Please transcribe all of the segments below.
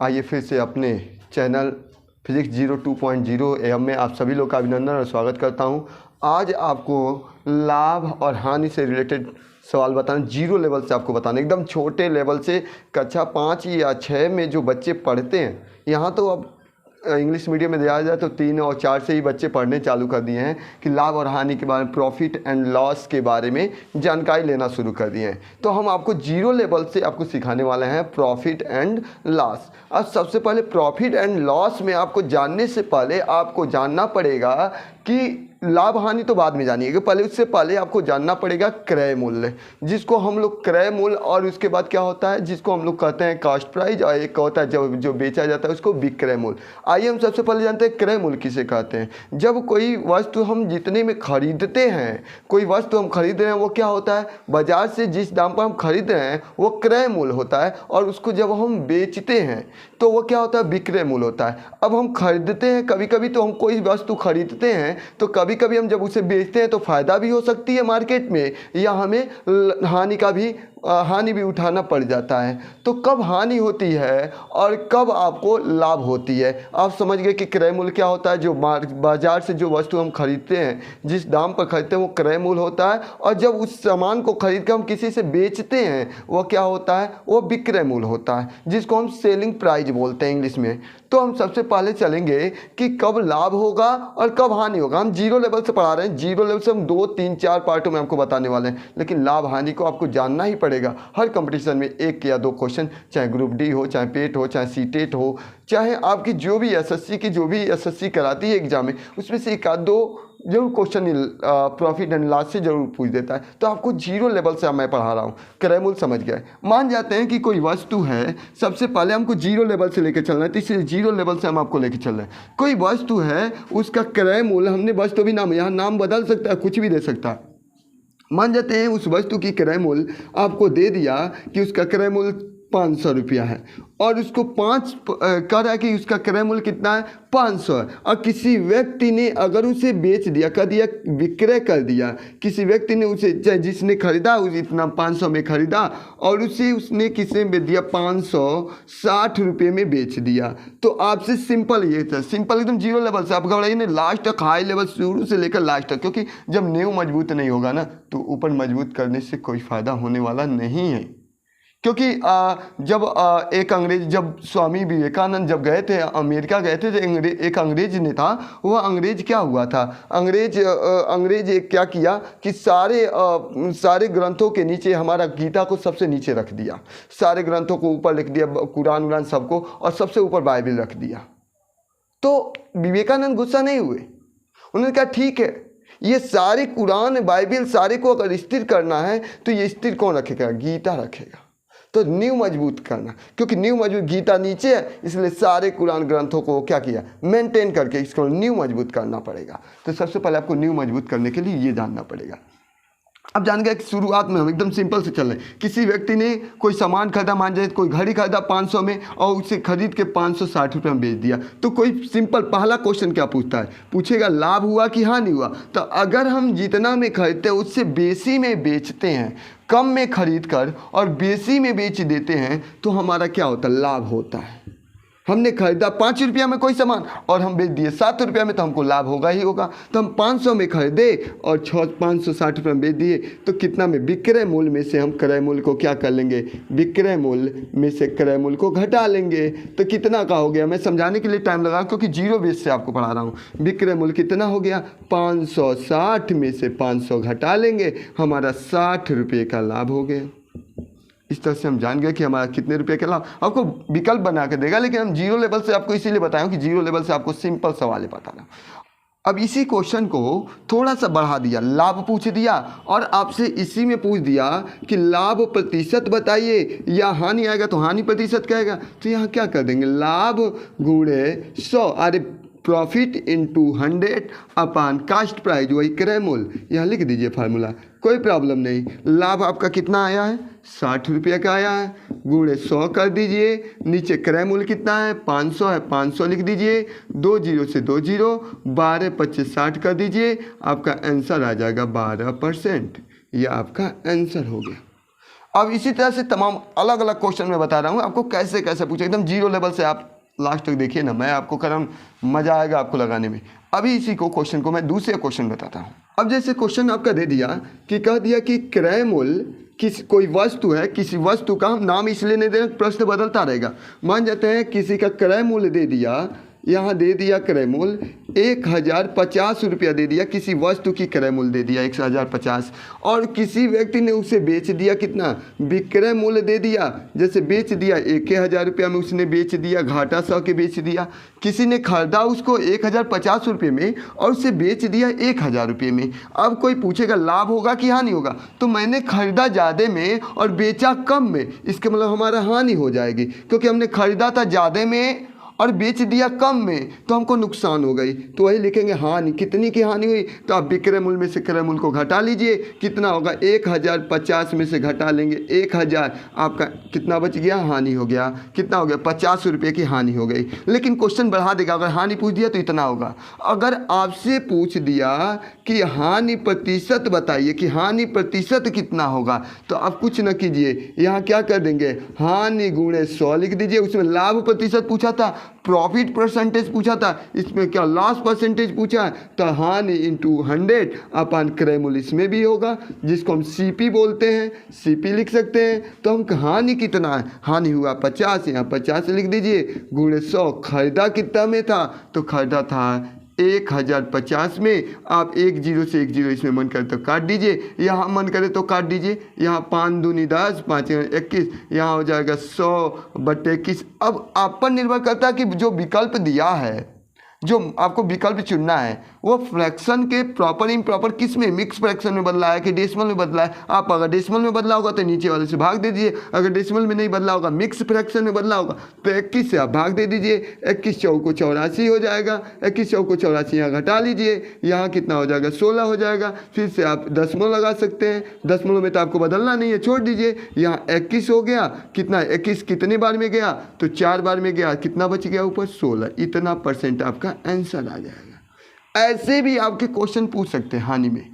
आइए फिर से अपने चैनल फिजिक्स 02.0 AM में आप सभी लोग का अभिनंदन और स्वागत करता हूं। आज आपको लाभ और हानि से रिलेटेड सवाल बताना, जीरो लेवल से आपको बताना, एकदम छोटे लेवल से। कक्षा 5 या 6 में जो बच्चे पढ़ते हैं, यहाँ तो अब इंग्लिश मीडियम में दिया जाए तो 3 और 4 से ही बच्चे पढ़ने चालू कर दिए हैं कि लाभ और हानि के बारे में, प्रॉफिट एंड लॉस के बारे में जानकारी लेना शुरू कर दिए हैं। तो हम आपको जीरो लेवल से आपको सिखाने वाले हैं प्रॉफिट एंड लॉस। अब सबसे पहले प्रॉफिट एंड लॉस में आपको जानने से पहले आपको जानना पड़ेगा कि लाभ हानि तो बाद में जानिएगा, पहले उससे पहले आपको जानना पड़ेगा क्रय मूल्य, जिसको हम लोग क्रय मूल्य, और उसके बाद क्या होता है जिसको हम लोग कहते हैं कॉस्ट प्राइस, और एक होता है जो बेचा जाता है उसको विक्रय मूल्य। आइए हम सबसे पहले जानते हैं क्रय मूल्य किसे कहते हैं। जब कोई वस्तु हम जितने में खरीदते हैं, कोई वस्तु हम खरीद रहे हैं, वो क्या होता है, बाजार से जिस दाम पर हम खरीद रहे हैं वो क्रय मूल्य होता है, और उसको जब हम बेचते हैं तो वो क्या होता है, विक्रय मूल्य होता है। अब हम खरीदते हैं, कभी कभी तो हम कोई वस्तु खरीदते हैं तो कभी कभी हम जब उसे बेचते हैं तो फ़ायदा भी हो सकती है मार्केट में, या हमें हानि भी उठाना पड़ जाता है। तो कब हानि होती है और कब आपको लाभ होती है, आप समझ गए कि क्रय मूल्य क्या होता है। जो बाजार से जो वस्तु हम खरीदते हैं, जिस दाम पर खरीदते हैं वो क्रय मूल्य होता है, और जब उस सामान को खरीद कर हम किसी से बेचते हैं वो क्या होता है, वो विक्रय मूल्य होता है, जिसको हम सेलिंग प्राइस बोलते हैं इंग्लिश में। तो हम सबसे पहले चलेंगे कि कब लाभ होगा और कब हानि होगा। हम जीरो लेवल से पढ़ा रहे हैं, जीरो लेवल से हम 2, 3, 4 पार्टों में आपको बताने वाले हैं, लेकिन लाभ हानि को आपको जानना ही पड़ेगा। हर कंपटीशन में 1 या 2 क्वेश्चन, चाहे ग्रुप डी हो, चाहे पेट हो, चाहे सीटेट हो, चाहे आपकी जो भी एसएससी कराती है एग्जाम में, उसमें से 1 आध 2 जरूर क्वेश्चन प्रॉफिट एंड लॉस से जरूर पूछ देता है। तो आपको जीरो लेवल से मैं पढ़ा रहा हूँ, क्रय मूल्य समझ गए। मान जाते हैं कि कोई वस्तु है, सबसे पहले हमको जीरो लेवल से लेकर चलना है, तो इसलिए जीरो लेवल से हम आपको लेकर चल रहे हैं। कोई वस्तु है, उसका क्रय मूल्य, हमने वस्तु भी नाम, यहाँ नाम बदल सकता है, कुछ भी दे सकता है। मान जाते हैं उस वस्तु की क्रय मूल्य आपको दे दिया कि उसका क्रय मूल्य 500 रुपया है, और उसको कह रहा है कि उसका क्रय मूल्य कितना है, 500 है। और किसी व्यक्ति ने अगर उसे बेच दिया, कर दिया, विक्रय कर दिया, किसी व्यक्ति ने उसे, जिसने खरीदा उस इतना 500 में खरीदा, और उसने किसी में दिया 560 रुपये में बेच दिया। तो आपसे सिंपल ये था, सिंपल एकदम जीरो लेवल से, आप घबराइए नहीं, लास्ट तक हाई लेवल, शुरू से लेकर लास्ट तक, क्योंकि जब नींव मजबूत नहीं होगा ना तो ऊपर मजबूत करने से कोई फ़ायदा होने वाला नहीं है। क्योंकि जब स्वामी विवेकानंद जब गए थे, अमेरिका गए थे, तो एक अंग्रेज ने था, वह अंग्रेज क्या हुआ था, अंग्रेज एक क्या किया कि सारे ग्रंथों के नीचे हमारा गीता को सबसे नीचे रख दिया, सारे ग्रंथों को ऊपर लिख दिया, कुरान उरान सबको, और सबसे ऊपर बाइबल रख दिया। तो विवेकानंद गुस्सा नहीं हुए, उन्होंने कहा ठीक है, ये सारे कुरान बाइबल सारे को अगर स्थिर करना है तो ये स्थिर कौन रखेगा, गीता रखेगा। तो नींव मजबूत करना, क्योंकि नींव मजबूत, गीता नीचे है, इसलिए सारे कुरान ग्रंथों को क्या किया, मेंटेन करके इसको नींव मजबूत करना पड़ेगा। तो सबसे पहले आपको नींव मजबूत करने के लिए ये जानना पड़ेगा। अब जान गए कि शुरुआत में हम एकदम सिंपल से चल रहे हैं। किसी व्यक्ति ने कोई सामान खरीदा, मान जाए कोई घड़ी खरीदा 500 में, और उसे खरीद के 560 रुपये में बेच दिया। तो कोई सिंपल पहला क्वेश्चन क्या पूछता है, पूछेगा लाभ हुआ कि हानि हुआ। तो अगर हम जितना में खरीदते हैं उससे बेसी में बेचते हैं, कम में खरीद कर और बेसी में बेच देते हैं, तो हमारा क्या होता है, लाभ होता है। हमने खरीदा 5 रुपया में कोई सामान और हम बेच दिए 7 रुपया में, तो हमको लाभ होगा ही होगा। तो हम 500 में खरीदे और 560 रुपये में बेच दिए, तो कितना में, विक्रय मूल्य में से हम क्रय मूल्य को क्या कर लेंगे, विक्रय मूल्य में से क्रय मूल्य को घटा लेंगे। तो कितना का हो गया, मैं समझाने के लिए टाइम लगा क्योंकि जीरो बेस से आपको पढ़ा रहा हूँ। विक्रय मूल्य कितना हो गया, 560 में से 500 घटा लेंगे, हमारा 60 रुपये का लाभ हो गया। इस तरह से हम जान गए कि हमारा कितने रुपए के लाभ। आपको विकल्प बना के देगा, लेकिन हम जीरो लेवल से आपको इसीलिए बताएं कि जीरो लेवल से आपको सिंपल सवाल बताना। अब इसी क्वेश्चन को थोड़ा सा बढ़ा दिया, लाभ पूछ दिया, और आपसे इसी में पूछ दिया कि लाभ प्रतिशत बताइए, या हानि आएगा तो हानि प्रतिशत कहेगा। तो यहाँ क्या कर देंगे, लाभ गुणे 100, अरे प्रॉफिट इंटू 100 अपान कास्ट प्राइस, वही क्रय मूल्य, यहाँ लिख दीजिए फार्मूला, कोई प्रॉब्लम नहीं। लाभ आपका कितना आया है, 60 रुपये का आया है, गुणे 100 कर दीजिए, नीचे क्रय मूल्य कितना है, 500 है, 500 लिख दीजिए, 2 जीरो से 2 जीरो, 12 25 60 कर दीजिए, आपका आंसर आ जाएगा 12%। यह आपका आंसर हो गया। अब इसी तरह से तमाम अलग अलग क्वेश्चन मैं बता रहा हूँ आपको कैसे कैसे पूछे, एकदम जीरो लेवल से। आप लास्ट तक देखिए ना, मैं आपको कर रहा हूँ, मज़ा आएगा आपको लगाने में। अभी इसी को क्वेश्चन को मैं दूसरे क्वेश्चन बताता हूँ। अब जैसे क्वेश्चन आपका दे दिया कि कह दिया कि क्रय मूल्य कोई वस्तु है, किसी वस्तु का हम नाम इसलिए नहीं दे रहे, प्रश्न बदलता रहेगा। मान जाते हैं किसी का क्रय मूल्य दे दिया, यहाँ दे दिया क्रय मूल्य 1050 रुपया दे दिया, किसी वस्तु की क्रय मूल्य दे दिया 1050, और किसी व्यक्ति ने उसे बेच दिया कितना, विक्रय मूल्य दे दिया, जैसे बेच दिया 1000 रुपया में उसने बेच दिया, घाटा 100 के बेच दिया। किसी ने खरीदा उसको 1050 रुपये में और उसे बेच दिया 1000 रुपये में। अब कोई पूछेगा लाभ होगा कि हानि होगा, तो मैंने खरीदा ज़्यादा में और बेचा कम में, इसके मतलब हमारा हानि हो जाएगी, क्योंकि हमने खरीदा था ज़्यादा में और बेच दिया कम में, तो हमको नुकसान हो गई। तो वही लिखेंगे हानि। कितनी की हानि हुई, तो आप विक्रय मूल्य में से क्रय मूल्य को घटा लीजिए, कितना होगा 1050 में से घटा लेंगे 1000, आपका कितना बच गया, हानि हो गया। कितना हो गया, 50 रुपये की हानि हो गई। लेकिन क्वेश्चन बढ़ा देगा, अगर हानि पूछ दिया तो इतना होगा। अगर आपसे पूछ दिया कि हानि प्रतिशत बताइए कि हानि प्रतिशत कितना होगा, तो आप कुछ न कीजिए, यहाँ क्या कर देंगे, हानि गुणे 100 लिख दीजिए। उसमें लाभ प्रतिशत पूछा था, प्रॉफिट परसेंटेज पूछा था, इसमें क्या लॉस परसेंटेज पूछा है, तो हानि इंटू 100 अपन क्रय मूल्य इसमें भी होगा, जिसको हम सीपी बोलते हैं, सीपी लिख सकते हैं। तो हम हानि कितना है, हानि हुआ 50, यहाँ 50 लिख दीजिए, गुणे 100। खरीदा कितना में था, तो खरीदा था 1050 में। आप 1 0 से 1 0 इसमें मन करे तो काट दीजिए, यहाँ मन करे तो काट दीजिए। यहाँ 5 दूनी 10, 5 21, यहाँ हो जाएगा 100/21। अब आप पर निर्भर करता है कि जो विकल्प दिया है, जो आपको विकल्प चुनना है, वो फ्रैक्शन के प्रॉपर इम्प्रॉपर किस में, मिक्स फ्रैक्शन में बदला है कि डेसिमल में बदला है। आप अगर डेसिमल में बदला होगा तो नीचे वाले से भाग दे दीजिए, अगर डेसिमल में नहीं बदला होगा, मिक्स फ्रैक्शन में बदला होगा, तो 21 से आप भाग दे दीजिए। 21 चौको 84 हो जाएगा, 21 चौको 84 यहाँ घटा लीजिए, यहाँ कितना हो जाएगा 16 हो जाएगा। फिर से आप दशमलव लगा सकते हैं, दशमलव में तो आपको बदलना नहीं है, छोड़ दीजिए। यहाँ 21 हो गया, कितना 21 कितने बार में गया, तो 4 बार में गया, कितना बच गया ऊपर 16। इतना % आपका आंसर आ जाएगा। ऐसे भी आपके क्वेश्चन पूछ सकते हैं हानि में।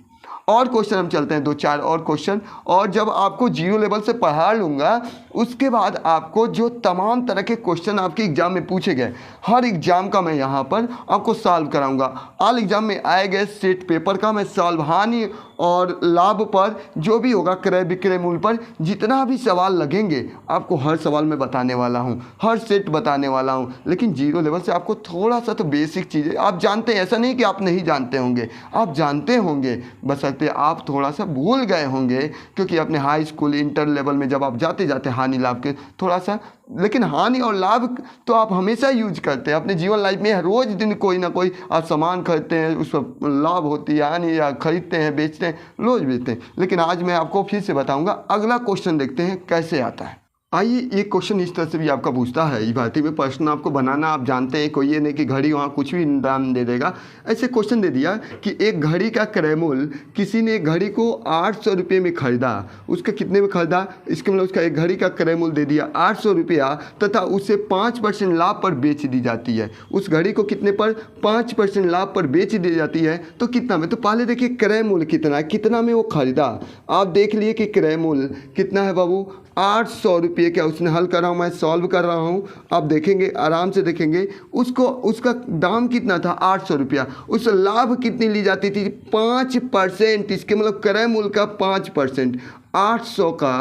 और क्वेश्चन हम चलते हैं 2-4 और क्वेश्चन, और जब आपको जीरो लेवल से पढ़ा लूँगा उसके बाद आपको जो तमाम तरह के क्वेश्चन आपके एग्जाम में पूछे गए, हर एग्जाम का मैं यहाँ पर आपको सॉल्व कराऊंगा। ऑल एग्जाम में आए गए सेट पेपर का मैं सॉल्व, हानि और लाभ पर जो भी होगा, क्रय विक्रय मूल्य पर जितना भी सवाल लगेंगे आपको हर सवाल में बताने वाला हूँ, हर सेट बताने वाला हूँ। लेकिन जीरो लेवल से आपको थोड़ा सा तो बेसिक चीज़ें आप जानते हैं, ऐसा नहीं कि आप नहीं जानते होंगे, आप जानते होंगे, बशर्ते आप थोड़ा सा भूल गए होंगे, क्योंकि अपने हाई स्कूल इंटर लेवल में जब आप जाते जाते हानि लाभ के थोड़ा सा, लेकिन हानि और लाभ तो आप हमेशा यूज करते हैं अपने जीवन लाइफ में। रोज़ दिन कोई ना कोई आप सामान खरीदते हैं, उस पर लाभ होती है हानि, या खरीदते हैं बेचते हैं, रोज़ बेचते हैं। लेकिन आज मैं आपको फिर से बताऊंगा। अगला क्वेश्चन देखते हैं कैसे आता है। आइए, ये क्वेश्चन इस तरह से भी आपका पूछता है, इस भारतीय में प्रश्न आपको बनाना आप जानते हैं, कोई ये नहीं कि घड़ी वहाँ कुछ भी दाम दे देगा। ऐसे क्वेश्चन दे दिया कि एक घड़ी का क्रय मूल्य, किसी ने एक घड़ी को 800 रुपये में खरीदा, उसका कितने में खरीदा, इसके मतलब उसका एक घड़ी का क्रय मूल्य दे दिया 800 रुपया, तथा उसे 5% लाभ पर बेच दी जाती है। उस घड़ी को कितने पर, 5% लाभ पर बेच दी जाती है, तो कितना में, तो पहले देखिए क्रय मूल्य कितना है, कितना में वो खरीदा। आप देख लिए कि क्रय मूल्य कितना है बाबू, 800 रुपये। क्या उसने हल कर रहा हूँ, मैं सॉल्व कर रहा हूँ, आप देखेंगे आराम से देखेंगे, उसको उसका दाम कितना था 800 रुपया, उस लाभ कितनी ली जाती थी 5%, इसके मतलब क्रय मूल्य का 5%, 800 का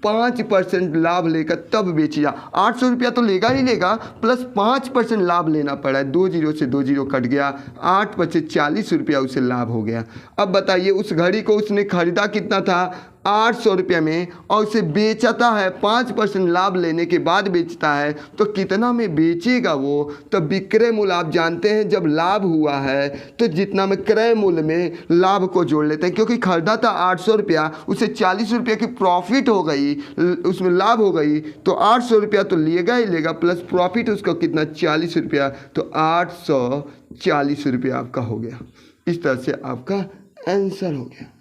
5% लाभ लेकर तब बेचिया। 800 रुपया तो लेगा ही लेगा, प्लस 5% लाभ लेना पड़ा है, 2 0 से 2 0 कट गया, 8 × 5 = 40 रुपया उसे लाभ हो गया। अब बताइए उस घड़ी को उसने खरीदा कितना था 800 रुपये में, और उसे बेचता है 5% लाभ लेने के बाद बेचता है, तो कितना में बेचेगा वो, तो विक्रय मूल्य आप जानते हैं जब लाभ हुआ है तो जितना में क्रय मूल्य में लाभ को जोड़ लेते हैं, क्योंकि खरीदा था 800 रुपया, उसे 40 रुपये की प्रॉफिट हो गई, उसमें लाभ हो गई, तो 800 रुपया तो लेगा ही लेगा, प्लस प्रॉफिट उसका कितना 40 रुपया, तो 840 रुपया आपका हो गया। इस तरह से आपका आंसर हो गया।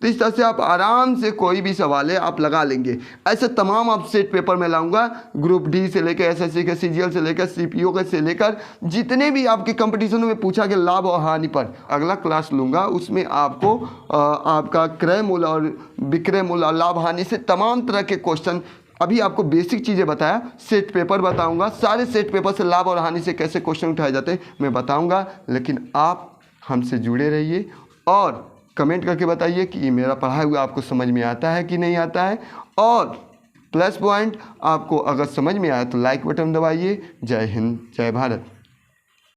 तो इस तरह से आप आराम से कोई भी सवाल है आप लगा लेंगे। ऐसे तमाम आप सेट पेपर में लाऊंगा, ग्रुप डी से लेकर एसएससी के, सीजीएल से लेकर सीपीओ के से लेकर जितने भी आपके कंपटीशन में पूछा गया लाभ और हानि पर अगला क्लास लूँगा। उसमें आपको आपका क्रय मूल्य और विक्रय मूल्य और लाभ हानि से तमाम तरह के क्वेश्चन, अभी आपको बेसिक चीज़ें बताया, सेट पेपर बताऊंगा, सारे सेट पेपर से लाभ और हानि से कैसे क्वेश्चन उठाए जाते हैं मैं बताऊंगा। लेकिन आप हमसे जुड़े रहिए और कमेंट करके बताइए कि ये मेरा पढ़ाया हुआ आपको समझ में आता है कि नहीं आता है। और प्लस पॉइंट, आपको अगर समझ में आया तो लाइक बटन दबाइए। जय हिंद, जय भारत।